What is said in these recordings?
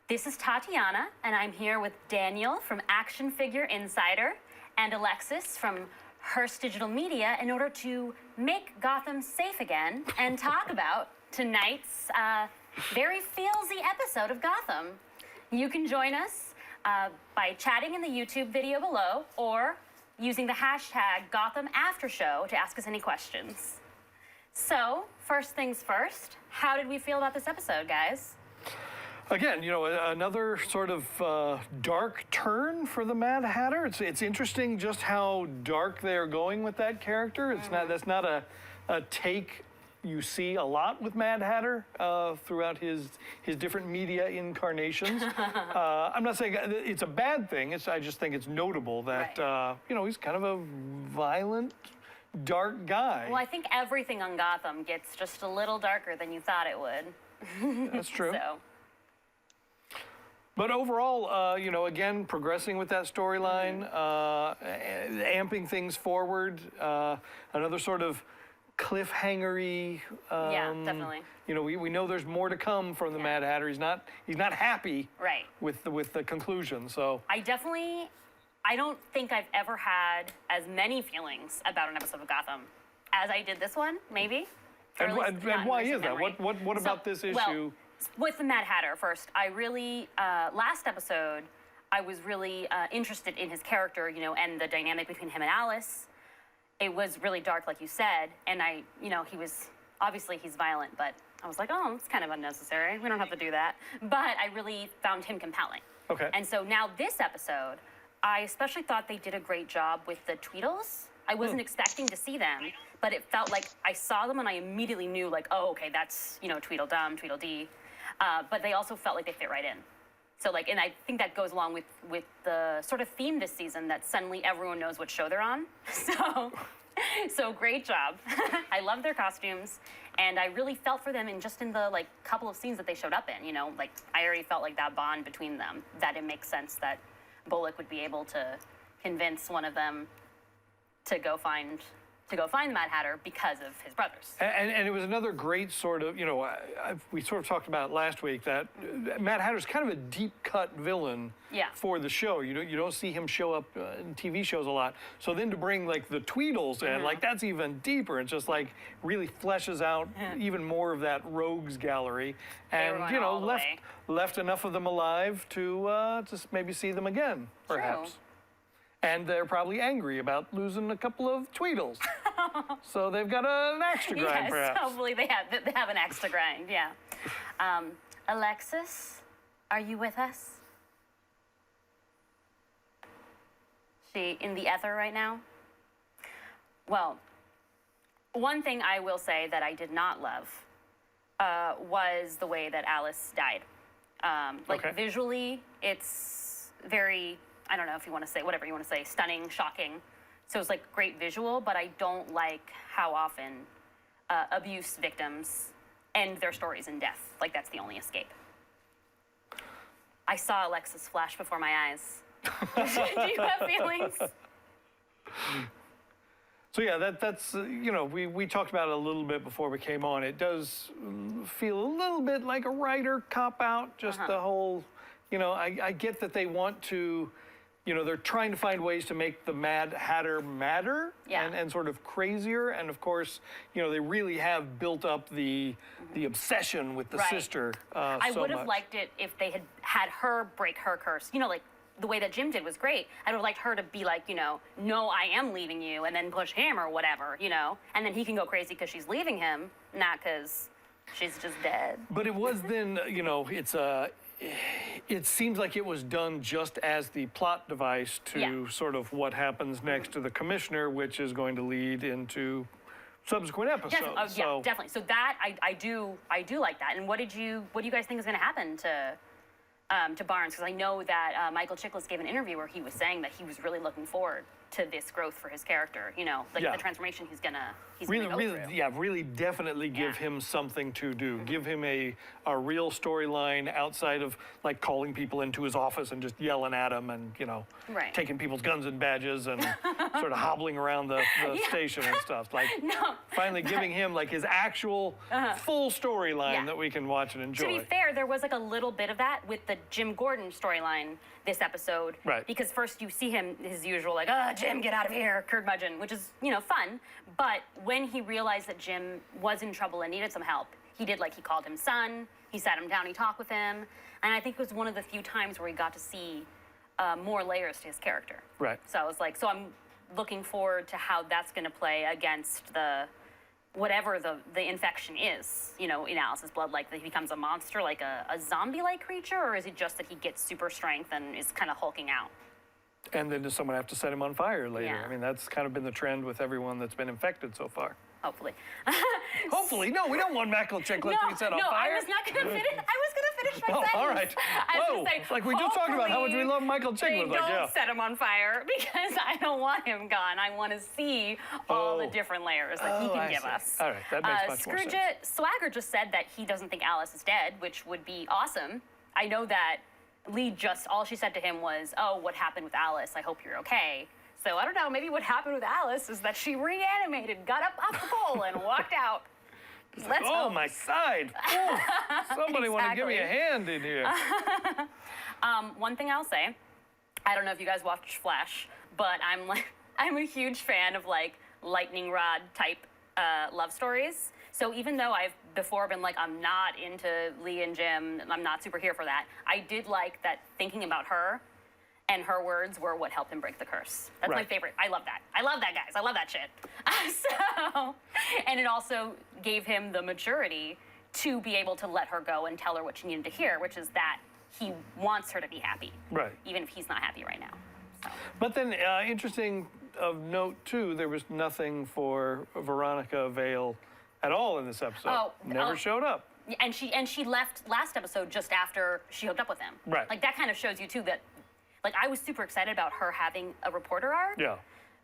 This is Tatiana, and I'm here with Daniel from Action Figure Insider and Alexis from Hearst Digital Media in order to make Gotham safe again and talk about tonight's very feelsy episode of Gotham. You can join us by chatting in the YouTube video below or using the hashtag Gotham Aftershow to ask us any questions. So, first things first, how did we feel about this episode, guys? Again, you know, another sort of dark turn for the Mad Hatter. It's interesting just how dark they're going with that character. That's not a take you see a lot with Mad Hatter throughout his different media incarnations. I'm not saying it's a bad thing. I just think it's notable that you know, he's kind of a violent, dark guy. Well, I think everything on Gotham gets just a little darker than you thought it would. That's true. So. But overall, you know, again, progressing with that storyline, amping things forward, another sort of cliffhanger-y. Yeah, definitely. You know, we know there's more to come from the Mad Hatter. He's not happy with the conclusion. So I don't think I've ever had as many feelings about an episode of Gotham as I did this one. Maybe. And why is that? What about this issue? Well, with the Mad Hatter first, I really, last episode, I was really interested in his character, you know, and the dynamic between him and Alice. It was really dark, like you said, and you know, obviously he's violent, but I was like, oh, it's kind of unnecessary. We don't have to do that. But I really found him compelling. Okay. And so now this episode, I especially thought they did a great job with the Tweedles. I wasn't expecting to see them, but it felt like I saw them and I immediately knew, like, oh, okay, that's, you know, Tweedledum, Tweedledee. But they also felt like they fit right in. So, like, and I think that goes along with the sort of theme this season that suddenly everyone knows what show they're on. So great job. I love their costumes, and I really felt for them in the, like, couple of scenes that they showed up in, you know? Like, I already felt like that bond between them, that it makes sense that Bullock would be able to convince one of them to go find the Mad Hatter because of his brothers. And it was another great sort of, you know, we sort of talked about it last week that Mad Hatter's kind of a deep-cut villain for the show. You don't see him show up in TV shows a lot. So then to bring, like, the Tweedles in, like, that's even deeper. It's just, like, really fleshes out even more of that rogues gallery. And, you know, left enough of them alive to just maybe see them again, perhaps. True. And they're probably angry about losing a couple of Tweedles. So they've got an axe to grind, perhaps. Hopefully they have an axe to grind, yeah. Alexis, are you with us? She in the ether right now? Well, one thing I will say that I did not love was the way that Alice died. Like, visually, it's very, I don't know if you want to say, whatever you want to say, stunning, shocking. So it's, like, great visual, but I don't like how often abuse victims end their stories in death. Like, that's the only escape. I saw Alexis flash before my eyes. Do you have feelings? So yeah, that's you know, we talked about it a little bit before we came on. It does feel a little bit like a writer cop-out, just the whole, you know, I get that they want to, you know, they're trying to find ways to make the Mad Hatter madder and sort of crazier. And of course, you know, they really have built up the obsession with the sister I would have liked it if they had her break her curse. You know, like the way that Jim did was great. I would have liked her to be like, you know, no, I am leaving you, and then push him or whatever, you know. And then he can go crazy because she's leaving him, not because she's just dead. But it was then, you know, it seems like it was done just as the plot device to sort of what happens next to the commissioner, which is going to lead into subsequent episodes. Yeah, definitely. So that I do like that. And what do you guys think is going to happen to Barnes? Because I know that Michael Chiklis gave an interview where he was saying that he was really looking forward to this growth for his character. You know, like Yeah. the transformation he's gonna Really, go really, through. yeah, really definitely give Yeah. him something to do. Give him a real storyline outside of like calling people into his office and just yelling at him and, you know, Right. taking people's guns and badges and sort of hobbling around the station and stuff. Like finally giving him like his actual full storyline Yeah. that we can watch and enjoy. To be fair, there was like a little bit of that with the Jim Gordon storyline this episode. Right. Because first you see him, his usual like, Jim, get out of here, curmudgeon, which is, you know, fun. But when he realized that Jim was in trouble and needed some help, he called him son, he sat him down, he talked with him. And I think it was one of the few times where we got to see more layers to his character. Right. So I was like, so I'm looking forward to how that's going to play against whatever the infection is, you know, in Alice's blood, like that he becomes a monster, like a zombie-like creature, or is it just that he gets super strength and is kind of hulking out? And then does someone have to set him on fire later? Yeah. I mean, that's kind of been the trend with everyone that's been infected so far. Hopefully. Hopefully, no, we don't want Mackle Chiclet to be set on fire. I was not going to finish. I was going to finish my sentence. All right. I was Whoa, gonna say, like we just talked about how much we love Michael They Chiklis. Like, don't yeah. set him on fire because I don't want him gone. I want to see all the different layers that he can I give see. us. All right, that makes much more sense. Swagger just said that he doesn't think Alice is dead, which would be awesome. I know that Lee all she said to him was, "Oh, what happened with Alice? I hope you're okay." So I don't know, maybe what happened with Alice is that she reanimated, got up off the pole, and walked out. Let's hope. My side. Ooh, somebody want to give me a hand in here. One thing I'll say, I don't know if you guys watch Flash, but I'm a huge fan of like lightning rod type love stories. So even though I've before been like, I'm not into Lee and Jim, I'm not super here for that, I did like that thinking about her and her words were what helped him break the curse. That's my Right. favorite. I love that. I love that, guys. I love that shit. And it also gave him the maturity to be able to let her go and tell her what she needed to hear, which is that he wants her to be happy. Right. Even if he's not happy right now. So. But then, interesting of note too, there was nothing for Veronica Vale at all in this episode. Never showed up. And she left last episode just after she hooked up with him. Right. Like that kind of shows you too that, like I was super excited about her having a reporter arc. Yeah.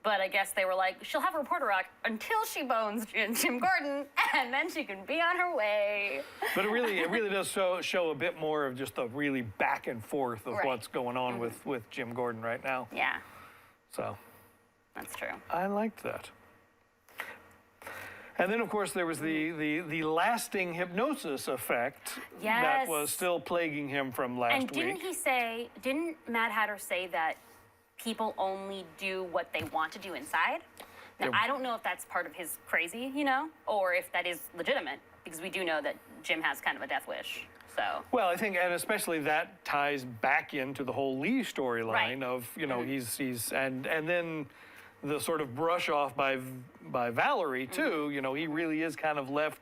But I guess they were like, she'll have a reporter arc until she bones Jim Gordon, and then she can be on her way. But it really does show a bit more of just the really back and forth of Right. what's going on with Jim Gordon right now. Yeah, So that's true. I liked that. And then, of course, there was the lasting hypnosis effect that Yes. was still plaguing him from last And didn't week. didn't Mad Hatter say that people only do what they want to do inside? Now, Yeah. I don't know if that's part of his crazy, you know, or if that is legitimate, because we do know that Jim has kind of a death wish. So. Well, I think, and especially that ties back into the whole Lee storyline Right. of, you know, he's and then the sort of brush off by Valerie too. You know, he really is kind of left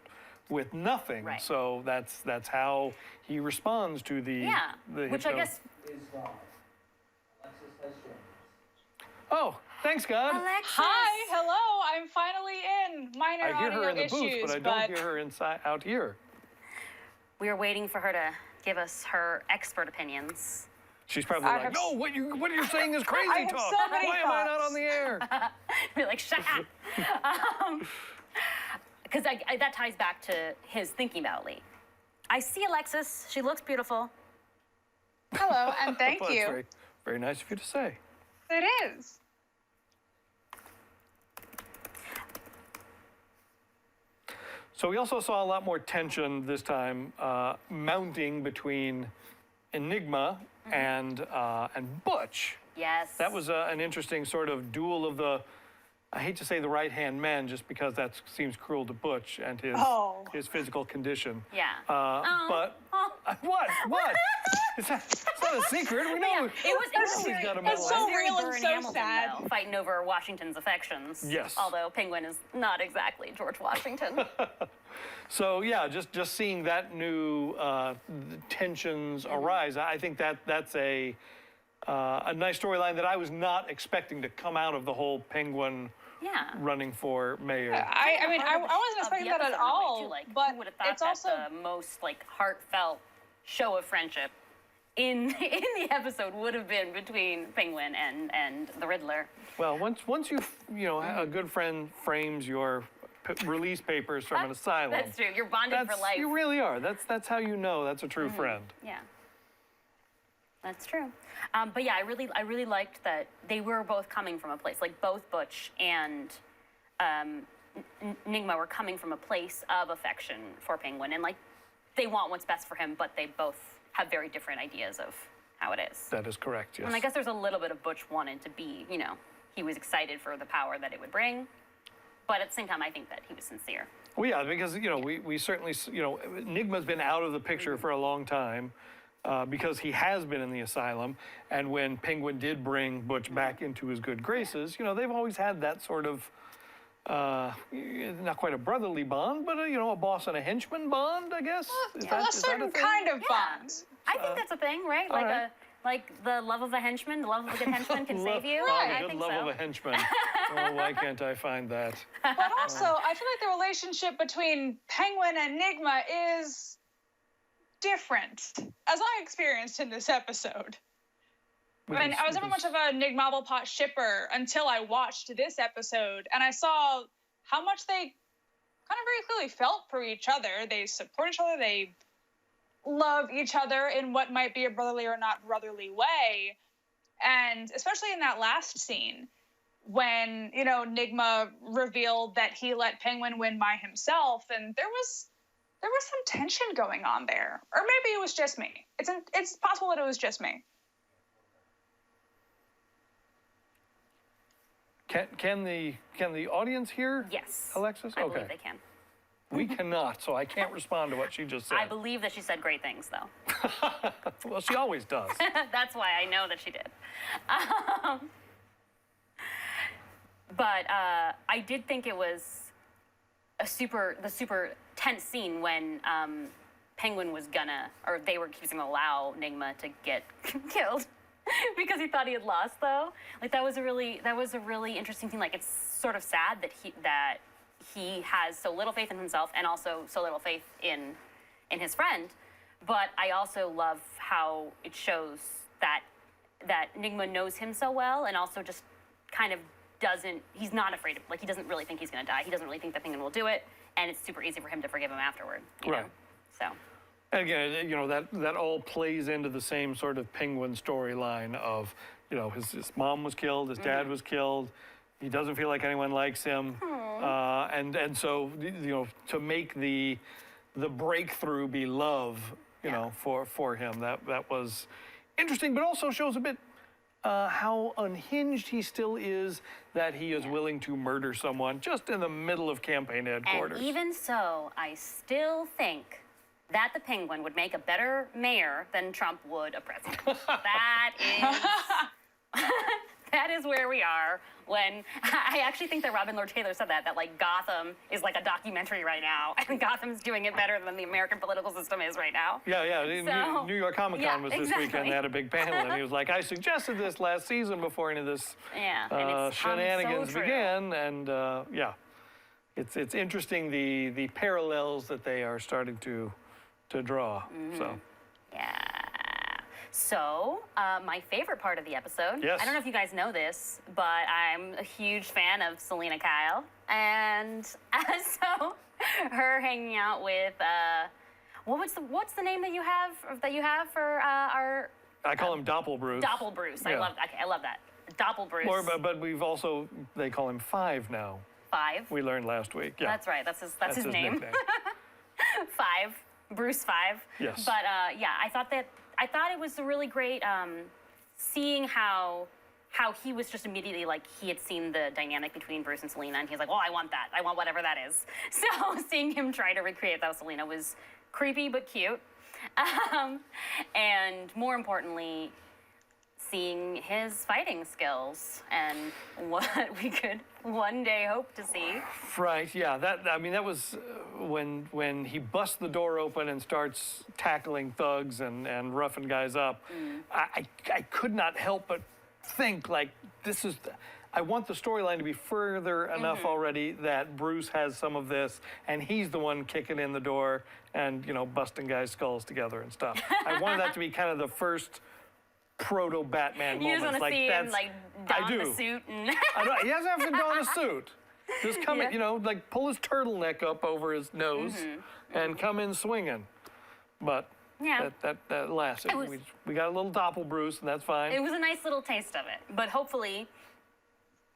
with nothing. Right. So that's how he responds to the Yeah, the which hypno- I guess. Is Alexis has joined us. Oh, thanks, God. Alexis. Hi, hello. I'm finally in. Minor I hear audio her in the issues, booth, but I don't hear her inside out here. We were waiting for her to give us her expert opinions. She's probably I like, have no, what you're saying is crazy I have talk. so many Why am I not thoughts. on the air? We're like, shut up. Because that ties back to his thinking about Lee. I see Alexis. She looks beautiful. Hello, and thank Well, that's you. very, very nice of you to say. It is. So we also saw a lot more tension this time mounting between Enigma and Butch. Yes. That was an interesting sort of duel of the, I hate to say the right-hand man just because that seems cruel to Butch and his physical condition. Yeah. But what? It's not a secret. We know. It was he's got a It's medal. so very real and Vern so Hamilton, sad. though, fighting over Washington's affections. Yes. Although Penguin is not exactly George Washington. So yeah, just seeing that new tensions arise, I think that's a nice storyline that I was not expecting to come out of the whole Penguin Yeah. running for mayor. I mean, I wasn't expecting that at all, Like, but who would have thought it's that also the most like heartfelt show of friendship in the episode would have been between Penguin and the Riddler. Well, once a good friend frames your release papers from an asylum. That's true. You're bonded for life. You really are. That's how you know that's a true friend. Yeah. That's true. But yeah, I really liked that they were both coming from a place, like both Butch and Nigma were coming from a place of affection for Penguin, and like they want what's best for him, but they both have very different ideas of how it is. That is correct, yes. And I guess there's a little bit of Butch wanted to be, he was excited for the power that it would bring, but at the same time, I think that he was sincere. Well, yeah, because, we certainly, Nigma's been out of the picture for a long time because he has been in the asylum. And when Penguin did bring Butch back into his good graces, they've always had that sort of, not quite a brotherly bond, but a boss and a henchman bond, I guess. Is that a certain a thing? kind of bond. I think that's a thing, right? right. Like the love of a henchman, the love of a good henchman can save you. Right. I The good think love so. of a henchman. Oh, why can't I find that? But also, I feel like the relationship between Penguin and Nigma is different, as I experienced in this episode. I mean, I was never much of a Nigma Pot shipper until I watched this episode, and I saw how much they kind of very clearly felt for each other. They support each other. They love each other in what might be a brotherly or not brotherly way. And especially in that last scene, when, Nigma revealed that he let Penguin win by himself, and there was some tension going on there. Or maybe it was just me. It's possible that it was just me. Can the audience hear? Yes. Alexis? I Okay. believe they can. We cannot, so I can't respond to what she just said. I believe that she said great things, though. Well, she always does. That's why I know that she did. But I did think it was the super tense scene when Penguin was they were going to allow Nigma to get killed because he thought he had lost, though. Like that was a really interesting thing. Like it's sort of sad that he has so little faith in himself and also so little faith in his friend. But I also love how it shows that Nigma knows him so well and also just kind of he's not afraid of, he doesn't really think he's going to die. He doesn't really think that Penguin will do it. And it's super easy for him to forgive him afterward. You Right. know? So. And again, that all plays into the same sort of Penguin storyline of, his mom was killed, his dad was killed. He doesn't feel like anyone likes him. And so, to make the breakthrough be love, for him, that was interesting, but also shows a bit how unhinged he still is, that he is willing to murder someone just in the middle of campaign headquarters. And even so, I still think that the Penguin would make a better mayor than Trump would a president. That is where we are when I actually think that Robin Lord Taylor said that Gotham is like a documentary right now, and Gotham's doing it better than the American political system is right now. Yeah. So, New York Comic Con was this exactly. weekend. They had a big panel, and he was like, I suggested this last season before any of this And it's shenanigans so true. began. And it's interesting the parallels that they are starting to draw. So. Yeah. So, my favorite part of the episode, Yes. I don't know if you guys know this, but I'm a huge fan of Selena Kyle. And so, her hanging out with, what's the name that you have for our... I call him Doppel Bruce. Doppel Bruce. Yeah. I love that. Doppel Bruce. But we've also, they call him Five now. 5. We learned last week. Yeah. That's right. That's his name. nickname. 5. Bruce 5. Yes. But I thought it was really great seeing how he was just immediately he had seen the dynamic between Bruce and Selena, and he's like, well, I want that. I want whatever that is. So seeing him try to recreate that with Selena was creepy but cute. And more importantly, seeing his fighting skills and what we could one day hope to see. Right, yeah. That was when he busts the door open and starts tackling thugs and roughing guys up. I could not help but think this is. I want the storyline to be further enough already that Bruce has some of this, and he's the one kicking in the door and, you know, busting guys' skulls together and stuff. I wanted that to be kind of the first proto-Batman You just moments. want to see him like don do. the suit and. I don't, he doesn't have to don a suit. Just come in, you know, like pull his turtleneck up over his nose and come in swinging. But Yeah. that lasted. We got a little Doppel Bruce, and that's fine. It was a nice little taste of it. But hopefully,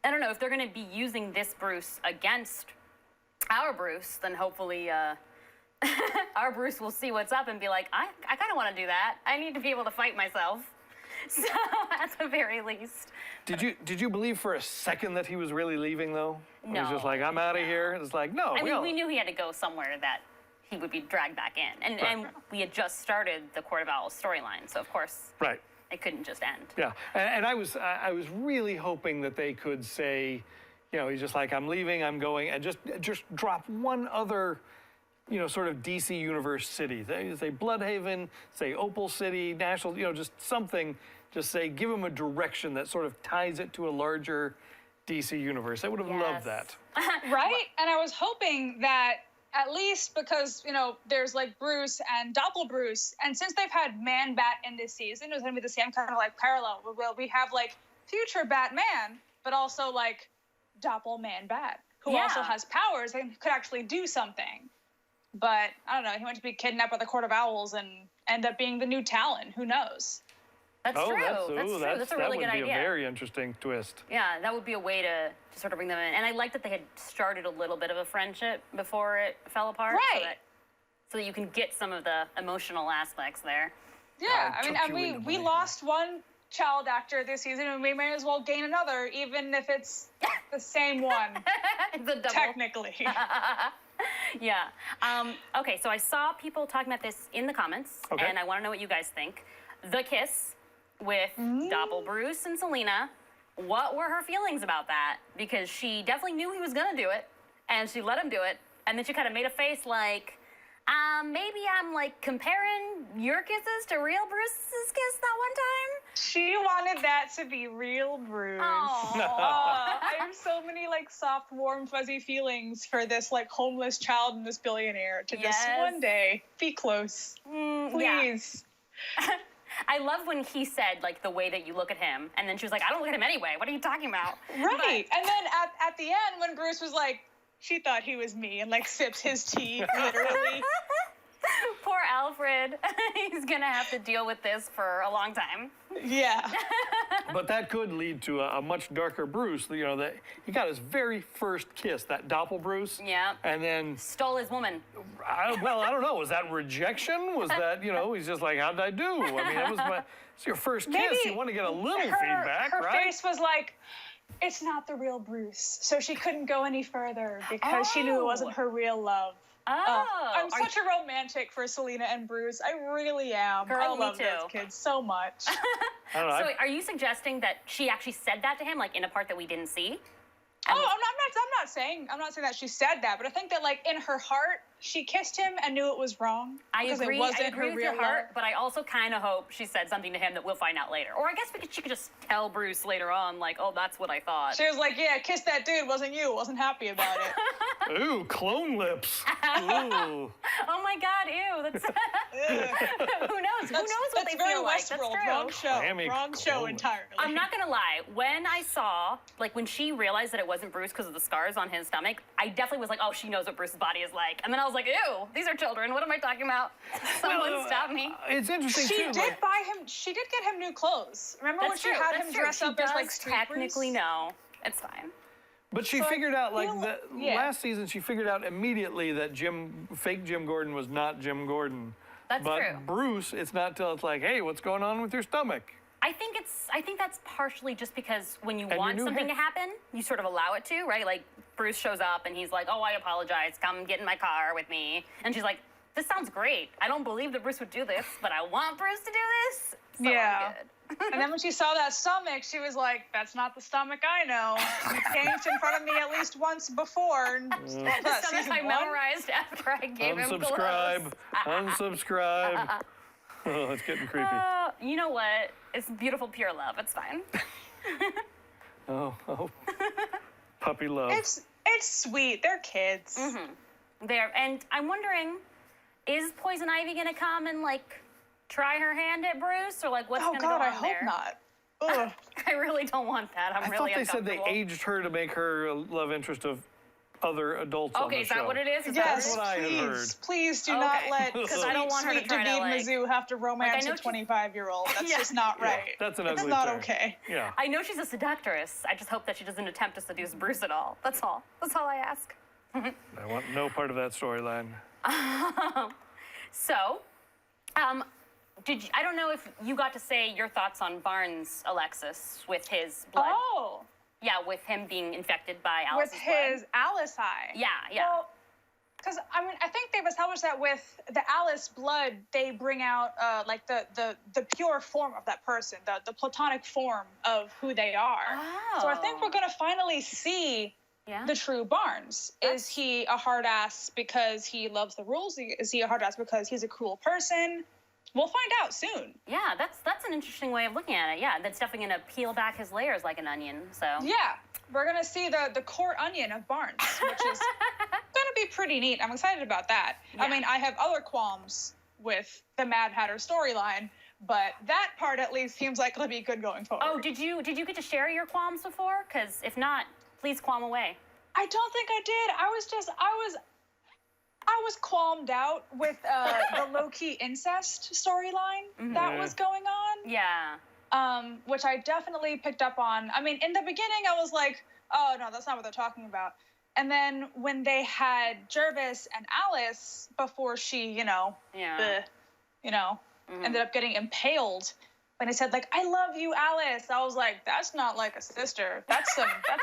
I don't know, if they're going to be using this Bruce against our Bruce, then hopefully our Bruce will see what's up and be like, I kind of want to do that. I need to be able to fight myself. So at the very least. Did you believe for a second that he was really leaving, though? He was No. just like, I'm out of here. It's like, no. I mean, we knew he had to go somewhere that he would be dragged back in. And we had just started the Court of Owls storyline, so of course Right. it couldn't just end. Yeah, and I was really hoping that they could say, you know, he's just like, I'm leaving, I'm going, and just drop one other, you know, sort of DC Universe city. Say Bloodhaven, say Opal City, National, you know, just something. Just say, give him a direction that sort of ties it to a larger DC Universe. I would have loved that. Right? And I was hoping that at least because, you know, there's like Bruce and Doppel Bruce, and since they've had Man-Bat in this season, it was going to be the same kind of like parallel. We have like future Batman, but also like Doppel Man-Bat, who also has powers and could actually do something. But I don't know, he went to be kidnapped by the Court of Owls and end up being the new Talon. Who knows? That's true. That's true. That's a really good idea. That would be a very interesting twist. Yeah, that would be a way to sort of bring them in. And I like that they had started a little bit of a friendship before it fell apart. Right. So that you can get some of the emotional aspects there. Yeah, I mean, and we lost one child actor this season, and we may as well gain another, even if it's the same one. It's a double. Technically. Yeah. Okay, so I saw people talking about this in the comments, and I want to know what you guys think. The kiss with Doppel Bruce and Selena. What were her feelings about that? Because she definitely knew he was going to do it, and she let him do it, and then she kind of made a face like, maybe I'm like comparing your kisses to real Bruce's kiss that one time. She wanted that to be real Bruce. Aww. I have so many like soft, warm, fuzzy feelings for this like homeless child and this billionaire to just one day be close. Please. Yeah. I love when he said, like, the way that you look at him, and then she was like, I don't look at him anyway. What are you talking about? Right. And then at the end, when Bruce was like, she thought he was me, and, like, sips his tea, literally. Poor Alfred. He's going to have to deal with this for a long time. Yeah. But that could lead to a much darker Bruce. You know, that he got his very first kiss, that Doppel Bruce. Yeah. And then stole his woman. I don't know. Was that rejection? Was that, you know, he's just like, how'd I do? I mean, it's your first kiss. You want to get a little feedback, her right? Her face was like, it's not the real Bruce. So she couldn't go any further because she knew it wasn't her real love. I'm such a romantic for Selena and Bruce. I really am. Girl, I love me too. those kids so much. I don't know, So are you suggesting that she actually said that to him, like in a part that we didn't see? I'm not saying that she said that, but I think that like in her heart, she kissed him and knew it was wrong. I agree. It wasn't I agree her with real your heart, love. but I also kind of hope she said something to him that we'll find out later. Or I guess she could just tell Bruce later on, like, oh, that's what I thought. She was like, yeah, kiss that dude, wasn't you. Wasn't happy about it. Ooh, clone lips. Ooh. Oh my God, ew. That's who knows? Who knows what they feel like? That's Westworld. true. Wrong show. Miami Wrong show clone. entirely. I'm not gonna lie. When I saw, like, when she realized that it wasn't Bruce because of the scars on his stomach, I definitely was like, oh, she knows what Bruce's body is like. And then I was like, ew, these are children. What am I talking about? Someone stop me. It's interesting, She too. did buy him. She did get him new clothes. Remember when she had him dress up as like street technically Bruce? no. It's fine. But she So I figured out, like, feel- last season, she figured out immediately that fake Jim Gordon was not Jim Gordon. That's but true. Bruce, it's not till it's like, hey, what's going on with your stomach? I think that's partially just because when you And want your new something hair. to happen, you sort of allow it to, right? Like Bruce shows up and he's like, "Oh, I apologize. Come get in my car with me." And she's like, "This sounds great. I don't believe that Bruce would do this, but I want Bruce to do this." So Yeah. I'm good. And then when she saw that stomach, she was like, that's not the stomach I know. You changed in front of me at least once before. And The stomach I memorized after I gave him Unsubscribe. clothes. Unsubscribe. Oh, it's getting creepy. You know what? It's beautiful, pure love. It's fine. Oh. Puppy love. It's sweet. They're kids. There, and I'm wondering, is Poison Ivy gonna come and like try her hand at Bruce, or like what's Oh gonna go God, on I hope there? not. Ugh. I really don't want that. I'm I really thought they said they uncomfortable. aged her to make her a love interest of other adults on the Okay, is show. that what it is? Is Yes, That's what I had please, heard. please do Okay. not let 'Cause I don't want her to sweet try to, David like- Mizzou have to romance know a she's- 25-year-old. That's Yeah. just not Yeah, right. that's an It's ugly not turn. okay. Yeah. I know she's a seductress. I just hope that she doesn't attempt to seduce Bruce at all. That's all. That's all I ask. I want no part of that storyline. So, I don't know if you got to say your thoughts on Barnes, Alexis, with his blood. Oh, Yeah, with him being infected by with Alice's blood. his Alice eye. Yeah. Well, because I mean, I think they've established that with the Alice blood, they bring out like the pure form of that person, the platonic form of who they are. So I think Oh. we're gonna finally see Yeah. the true Barnes. Is he a hard ass because he loves the rules? Is he a hard ass because he's a cruel person? We'll find out soon. Yeah, that's an interesting way of looking at it. Yeah, that's definitely gonna peel back his layers like an onion. So. Yeah, we're gonna see the core onion of Barnes, which is gonna be pretty neat. I'm excited about that. I Yeah. mean, I have other qualms with the Mad Hatter storyline, but that part at least seems like it'll be good going forward. Oh, did you get to share your qualms before? Because if not, please qualm away. I don't think I did. I was qualmed out with the low-key incest storyline that was going on. Yeah. Which I definitely picked up on. I mean, in the beginning, I was like, oh, no, that's not what they're talking about. And then when they had Jervis and Alice before she, Yeah. ended up getting impaled, when they said, like, I love you, Alice, I was like, that's not like a sister. That's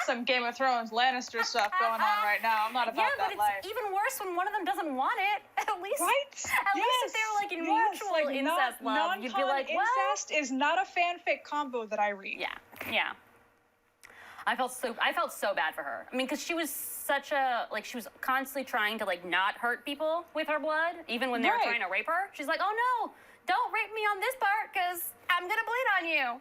some Game of Thrones Lannister stuff going on right now. I'm not about Yeah, but that it's life. even worse when one of them doesn't want it. At least, Right? At least if they were like in mutual incest love, you'd be like, what? Incest is not a fanfic combo that I read. Yeah. I felt so bad for her. I mean, because she was she was constantly trying to like not hurt people with her blood, even when they were Right. trying to rape her. She's like, oh no, don't rape me on this part, because I'm gonna bleed on you.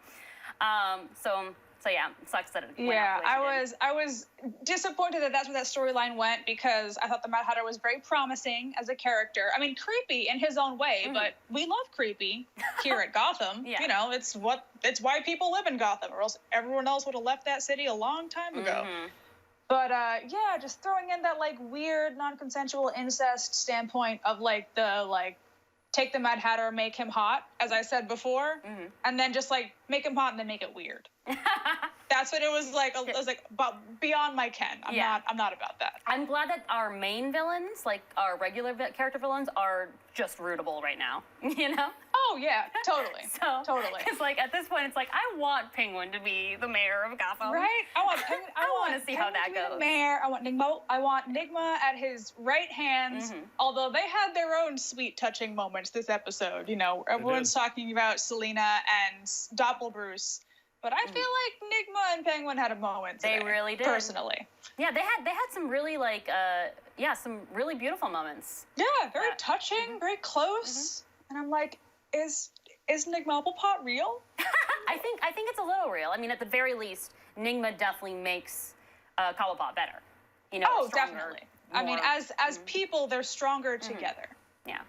So yeah, it sucks that it went out the way she did. I was disappointed that that's where that storyline went, because I thought the Mad Hatter was very promising as a character. I mean, creepy in his own way, but we love creepy here at Gotham. Yeah. You know, it's why people live in Gotham, or else everyone else would have left that city a long time ago. But yeah, just throwing in that like weird non-consensual incest standpoint of like the like take the Mad Hatter, make him hot, as I said before, and then just like make him hot and then make it weird. That's what it was like. It was like, but beyond my ken. I'm not about that. I'm glad that our main villains, like our regular character villains, are just rootable right now. You know? Oh yeah, totally. So totally. It's like at this point, it's like I want Penguin to be the mayor of Gotham. Right? I want wanna see how that Penguin to be goes. the mayor. I want Nigma at his right hands. Although they had their own sweet touching moments this episode. You know, everyone's talking about Selena and Doppel Bruce. But I feel like Nigma and Penguin had a moment today, They really did. Personally. Yeah, they had some really like some really beautiful moments. Yeah, very touching, very close. And I'm like, is Nigma Pot real? I think it's a little real. I mean, at the very least, Nigma definitely makes Cobblepot better. You know, Oh, stronger, definitely. I mean, more- as people, they're stronger together. yeah.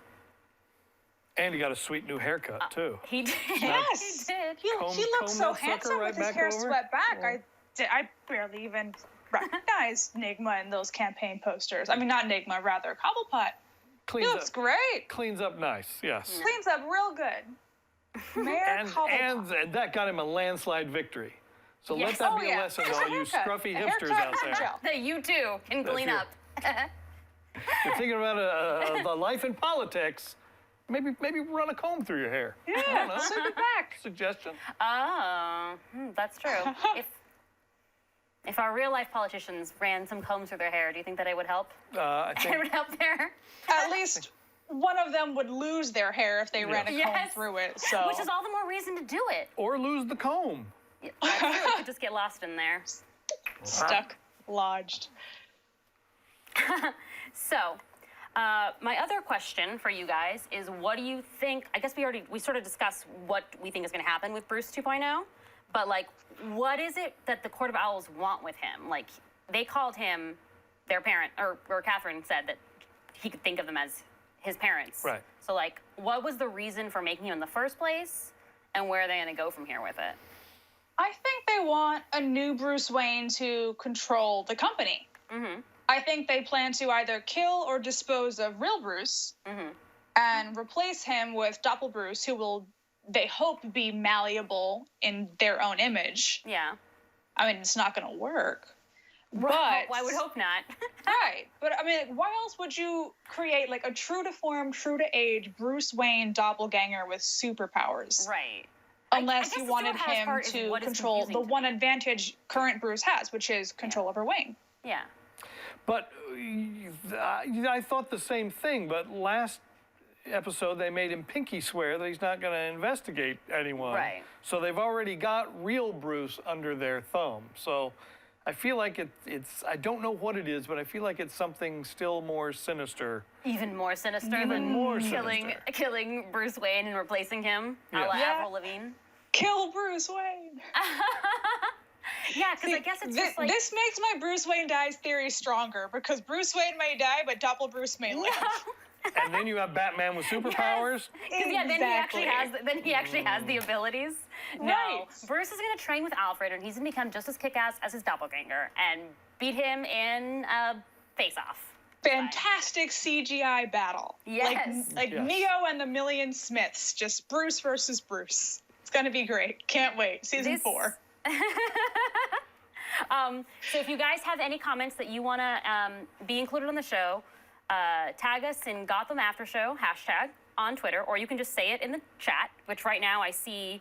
And he got a sweet new haircut, too. He did. Yes. He did. He Comb looks so that sucker handsome right with his back hair over. swept back. I barely even recognized Nigma in those campaign posters. I mean, not Nigma, rather Cobblepot. He Cleans looks up, great. cleans up nice, yes. Cleans up real good. Mayor Cobblepot. And that got him a landslide victory. So Yes. let that Oh, be yeah. a lesson to Just a all you haircut. scruffy A hipsters haircut out and there. gel. That you too can clean it. up. You're thinking about the life in politics, maybe run a comb through your hair. Yeah, sweep it back. Suggestion. Oh, that's true. If our real life politicians ran some combs through their hair, do you think that it would help? I It think would help there. At least one of them would lose their hair if they ran a comb Yes. through it. So Which is all the more reason to do it. or lose the comb. Yeah, that's true. It could just get lost in there. stuck, lodged. So, my other question for you guys is, what do you think? I guess we sort of discussed what we think is going to happen with Bruce 2.0, But like, what is it that the Court of Owls want with him? Like, they called him their parent, or Catherine said that he could think of them as his parents. Right. So like, what was the reason for making him in the first place, and where are they going to go from here with it? I think they want a new Bruce Wayne to control the company. Mm-hmm. I think they plan to either kill or dispose of real Bruce and replace him with Doppel Bruce, who will, they hope, be malleable in their own image. Yeah. I mean, it's not going to work. But I would hope not. right. But I mean, why else would you create like a true to form, true to age Bruce Wayne doppelganger with superpowers? Right. Unless you wanted him to control the one advantage current Bruce has, which is control over Wayne. Yeah. But I thought the same thing, but last episode they made him pinky swear that he's not going to investigate anyone. Right. So they've already got real Bruce under their thumb. So I feel like it's, I don't know what it is, but I feel like it's something still more sinister. Even more sinister Even than more killing Bruce Wayne and replacing him, a la Avril Lavigne. Kill Bruce Wayne. Yeah, because I guess it's just like... This makes my Bruce Wayne dies theory stronger, because Bruce Wayne may die, but Doppel Bruce may live. And then you have Batman with superpowers. Because then he actually has the abilities. No, Right. Bruce is going to train with Alfred, and he's going to become just as kick-ass as his doppelganger and beat him in a face-off. Fantastic CGI battle. Yes. Like Yes. Neo and the Million Smiths, just Bruce versus Bruce. It's going to be great. Can't wait. Season 4. So if you guys have any comments that you want to be included on the show, tag us in Gotham Aftershow, # on Twitter, or you can just say it in the chat, which right now I see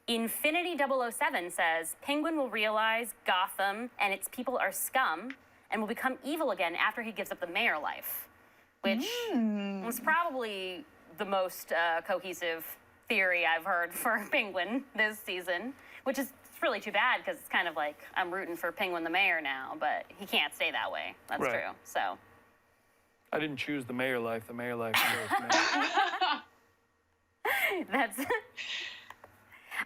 Infinity007 says, Penguin will realize Gotham and its people are scum and will become evil again after he gives up the mayor life, which was probably the most cohesive theory I've heard for Penguin this season, which is really too bad because it's kind of like I'm rooting for Penguin the mayor now, but he can't stay that way. That's Right. true. So I didn't choose the mayor life. The mayor life chose me. that's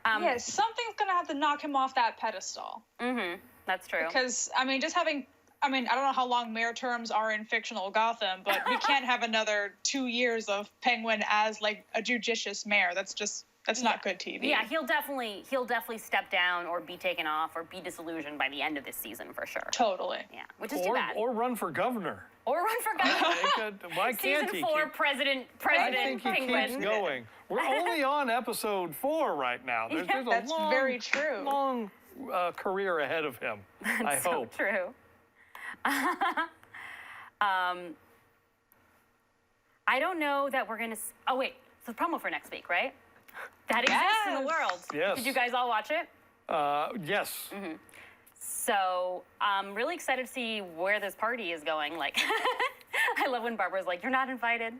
Yeah, something's going to have to knock him off that pedestal. that's true. Because, I mean, I don't know how long mayor terms are in fictional Gotham, but we can't have another 2 years of Penguin as, like, a judicious mayor. That's not good TV. Yeah, he'll definitely step down or be taken off or be disillusioned by the end of this season for sure. Totally. Yeah, which is too bad. Or run for governor. Or run for governor. Why can't Season he? 4, President I think he Penguin. keeps going. We're only on episode 4 right now. There's a That's long, very true. long career ahead of him. I So hope. true. I don't know that we're gonna. Oh wait, it's a promo for next week, right? That exists in the world. Yes. Did you guys all watch it? Yes. So I'm really excited to see where this party is going. Like, I love when Barbara's like, "You're not invited."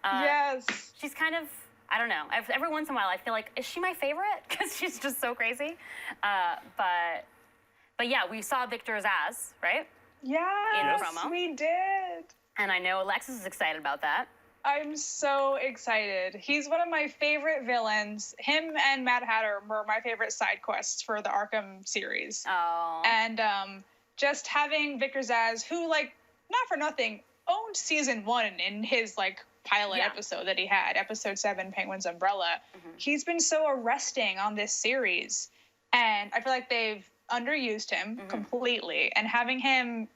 Yes. She's kind of. I don't know. Every once in a while, I feel like, is she my favorite? Because she's just so crazy. But yeah, we saw Victor Zsasz, right? Yes, promo. we did. And I know Alexis is excited about that. I'm so excited. He's one of my favorite villains. Him and Mad Hatter were my favorite side quests for the Arkham series. Oh. And just having Victor Zsasz, who, like, not for nothing, owned season 1 in his, like, pilot episode that he had, episode 7, Penguin's Umbrella. He's been so arresting on this series. And I feel like they've underused him completely. And having him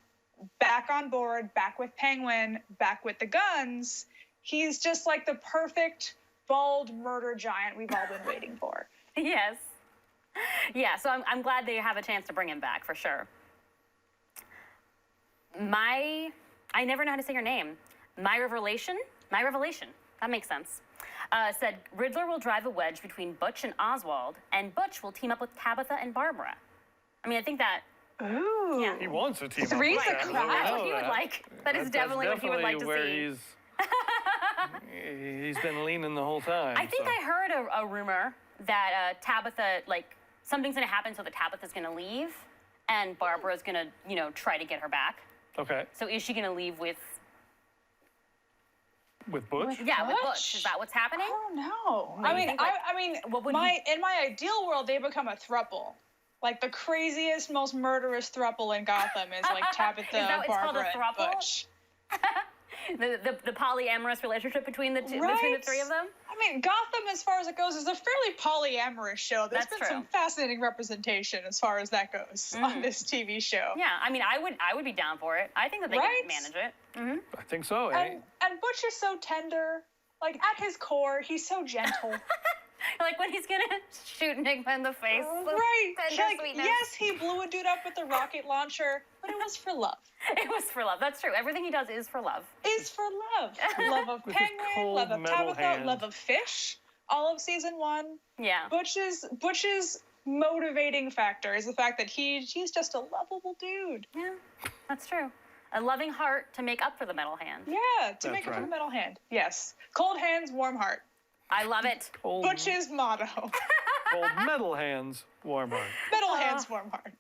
back on board, back with Penguin, back with the guns, he's just like the perfect bald murder giant we've all been waiting for. Yes. Yeah, so I'm glad they have a chance to bring him back, for sure. I never know how to say your name. My Revelation, that makes sense, said Riddler will drive a wedge between Butch and Oswald, and Butch will team up with Tabitha and Barbara. I mean, I think that... Ooh. Yeah. He wants a team up. Three's with a Tabitha. crowd. We That's know what he would that. like. That is definitely what he would like to where see. He's been leaning the whole time. I think so. I heard a rumor that Tabitha, like, something's going to happen so that Tabitha's going to leave, and Barbara's going to, try to get her back. Okay. So is she going to leave with With Butch? Yeah, with Butch? Butch. Is that what's happening? I don't know. What do you think, like, I mean, what would in my ideal world, they become a throuple. Like the craziest, most murderous throuple in Gotham is like Tabitha, It's called a Barbara, and throuple? Butch. The polyamorous relationship between the between the Right? three of them? I mean, Gotham, as far as it goes, is a fairly polyamorous show. There's That's been some true. fascinating representation as far as that goes on this TV show. Yeah, I mean, I would be down for it. I think that they Right? can manage it. I think so. And Butch is so tender. Like, at his core, he's so gentle. Like when he's gonna shoot Nigma in the face. Right. Tender Like, sweetness. yes, he blew a dude up with the rocket launcher, but it was for love. It was for love. That's true. Everything he does is for love. Is for love. Love of With his Penguin, cold love of metal Tabitha, hand. love of Fish. All of season 1. Yeah. Butch's motivating factor is the fact that he's just a lovable dude. Yeah, that's true. A loving heart to make up for the metal hand. Yeah, to make That's up for the right. metal hand. Yes. Cold hands, warm heart. I love it. Cold, Butch's motto. cold metal hands, warm heart. Metal hands, warm heart.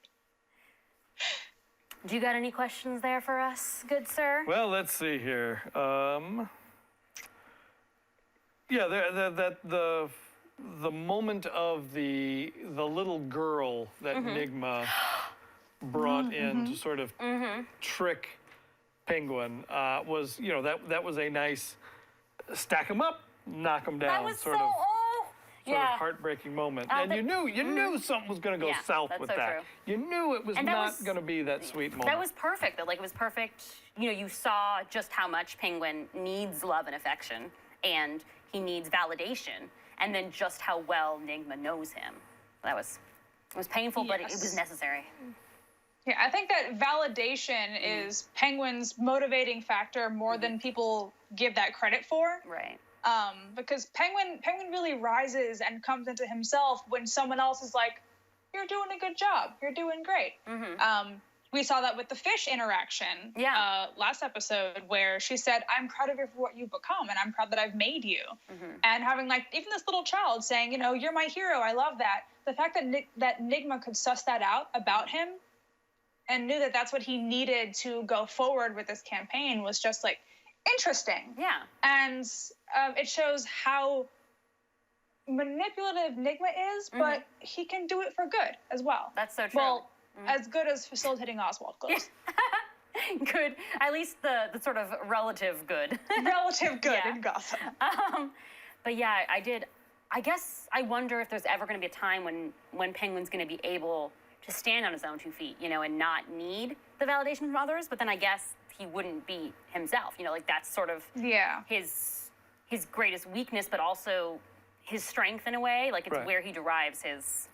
Do you got any questions there for us, good sir? Well, let's see here. The moment of the little girl that Nigma brought in to sort of trick Penguin was, that was a nice stack him up, knock him down That was sort so of yeah. heartbreaking moment. Oh, And you knew something was going to go Yeah, south that's with so that. true. You knew it was And that not was- going to be that sweet moment. That was perfect. Like it was perfect. You saw just how much Penguin needs love and affection, and he needs validation, and then just how well Nigma knows him. It was painful, but it was Yes. necessary. Yeah, I think that validation is Penguin's motivating factor more than people give that credit for. Right. Because Penguin really rises and comes into himself when someone else is like, "You're doing a good job. You're doing great." We saw that with the Fish interaction last episode, where she said, "I'm proud of you for what you've become, and I'm proud that I've made you." And having even this little child saying, "You're my hero. I love that." The fact that Nigma could suss that out about him and knew that that's what he needed to go forward with this campaign was just interesting. Yeah. And it shows how manipulative Nigma is, but he can do it for good as well. That's so true. Well, as good as facilitating Oswald goes. Good. At least the sort of relative good. Relative good Yeah. in Gotham. But yeah, I guess I wonder if there's ever going to be a time when Penguin's going to be able to stand on his own 2 feet, and not need the validation from others. But then I guess he wouldn't be himself. That's sort of Yeah. his greatest weakness, but also his strength in a way. Like it's Right. where he derives his.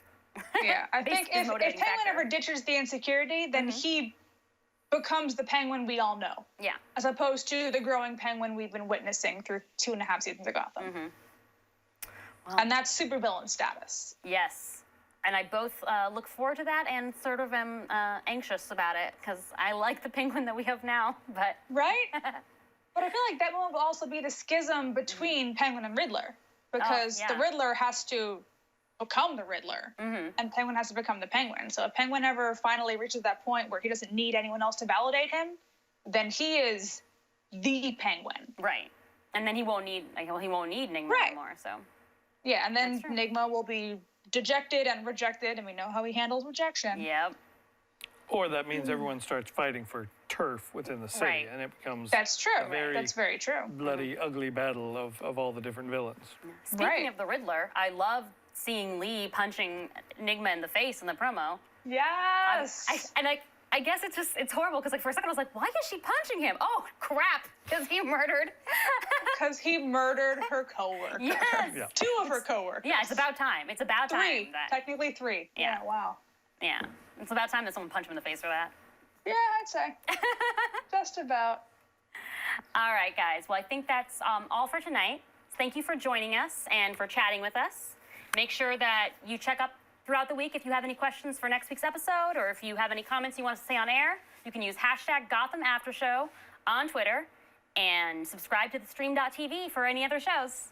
Yeah. I think His if motivating Penguin factor. ever ditches the insecurity, then he becomes the Penguin we all know, Yeah. as opposed to the growing Penguin we've been witnessing through 2.5 seasons of Gotham. And that's supervillain status. Yes. And I both look forward to that and sort of am anxious about it because I like the Penguin that we have now. But Right? But I feel like that will also be the schism between Penguin and Riddler. Because the yeah. Riddler has to become the Riddler. And Penguin has to become the Penguin. So if Penguin ever finally reaches that point where he doesn't need anyone else to validate him, then he is the Penguin. right. And then he won't need Nigma Right. anymore. So Yeah, and then That's true. Nigma will be dejected and rejected, and we know how he handles rejection. yep. Or that means everyone starts fighting for turf within the city, Right. and it becomes That's true. Very- That's very true. bloody, ugly battle of all the different villains. Speaking Right. of the Riddler, I love seeing Lee punching Nigma in the face in the promo. Yes. I guess it's horrible because for a second I was like, why is she punching him? Oh crap! Because he murdered. Because he murdered her coworker. Yes. Yeah. 2 of her coworkers. Yeah, it's about time. It's about 3. time that. Technically 3. Yeah. Wow. Yeah, it's about time that someone punched him in the face for that. Yeah, I'd say. Just about. All right, guys. Well, I think that's all for tonight. Thank you for joining us and for chatting with us. Make sure that you check up throughout the week if you have any questions for next week's episode or if you have any comments you want us to say on air. You can use #GothamAftershow on Twitter and subscribe to the stream.tv for any other shows.